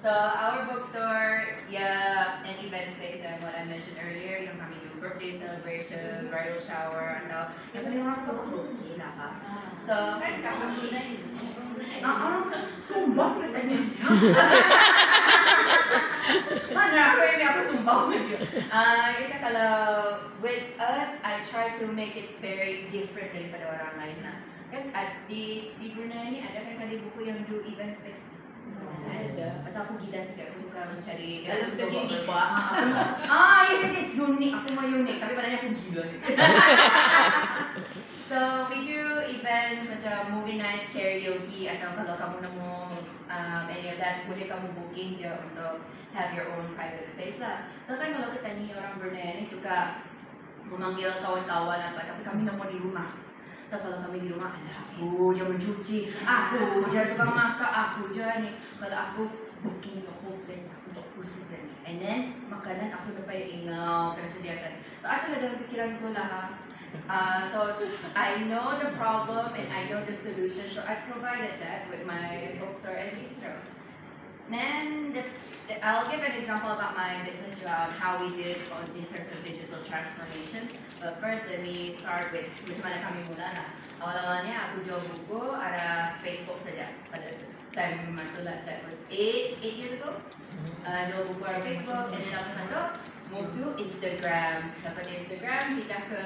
So our bookstore, yeah, an event space and what I mentioned earlier, yung kami do birthday celebration, bridal shower, atau yang paling orang suka bukit lah kak. So, sumbang ke tanya? Mana aku sumbang lagi. Kita kalau with us, I try to make it very different daripada orang lain lah. Because di Brunei ni ada kan buku yang do event space. Ada. Pasal aku gila sikit, aku suka mencari. Aku suka unik pak. Yes, unik. Aku mau unik, tapi padahal aku gila sikit. So we do events macam movie nights, karaoke, atau kalau kamu nemu any of that, boleh kamu booking je untuk have your own private space lah. So kan kalau kita ni orang Brunei ni suka memanggil kawan-kawan apa, tapi kami nemu di rumah. So kalau kami di rumah, aku je mencuci, aku je tukang masak, aku je ni. Kalau aku booking the whole place untuk aku saja ni. And then makanan aku dapat ingau kena sediakan. So ada dalam fikiran ko lah. So I know the problem and I know the solution. So I provided that with my bookstore and bistro. Then I'll give an example about my business job, how we did in terms of digital transformation. But first, let me start with macam mana kami mula lah. Awal-awalnya aku jual buku ada Facebook saja pada time itulah, that was 8 years ago. Jual buku ada Facebook, and then lepas itu move to Instagram. Lepas Instagram kita ke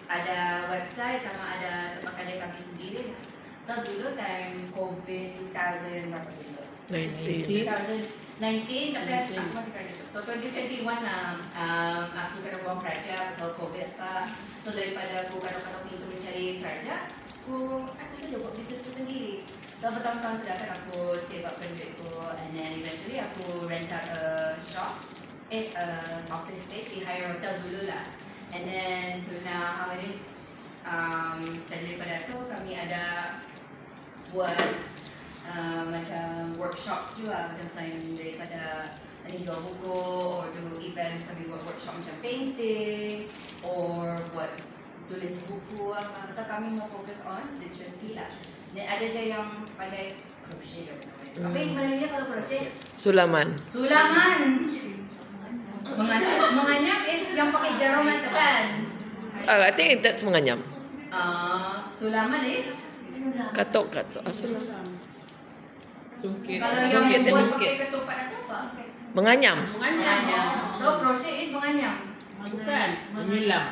ada website sama ada tempat kedai kami sendiri lah. So dulu time COVID 2019 tapi aku masih kerja. So 2021 lah aku kena buang kerja pasal COVID pa. So daripada aku kadang-kadang itu mencari kerja, aku saja buat bisnes tu sendiri. So bertahun-tahun sedangkan aku save up duit ko, and then eventually aku rent out a shop, office space di Higher Hotel dulu lah. And then to now how it is, daripada tu kami ada buat macam workshops juga, macam selain daripada tadi jual buku or do events, kami buat workshop macam painting or buat tulis buku apa. So kami mau fokus on literacy lah. Dan ada je yang pandai crochet ke apa yang Malaysia kalau crochet? Sulaman. Menganyam is yang pakai jarum tu kan? I think that's menganyam. Sulaman is Katok. Sulaman. Sungkit. kalau yang buat pakai ketupat atau apa? Menganyam. So crochet is menganyam. Bukan. Menyulam.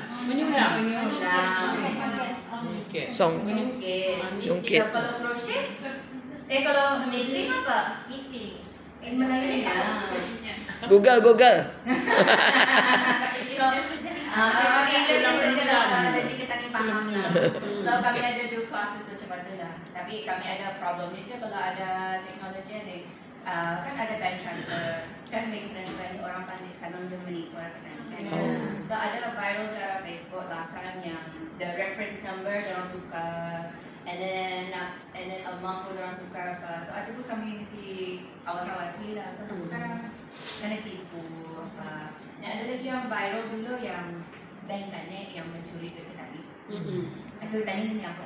Song. Yungkit. Kalau crochet, kalau knitting apa? Knitting. Melayu Google. Jadi kita ni faham lah. So kami ada do classes macam tu lah. Tapi kami ada problemnya je kalau ada teknologi ni. Kan ada bank transfer. Kan bank transfer ni orang pandai Sanong Germany orang transfer. So ada viral cara Facebook last time yang the reference number orang tukar. And then amount pun orang tukar apa. So ada pun kami mesti awas-awasi lah. So bukan kena tipu apa. Ada lagi yang viral dulu yang bank kan yang mencuri duit kami. Itu tadi ni apa?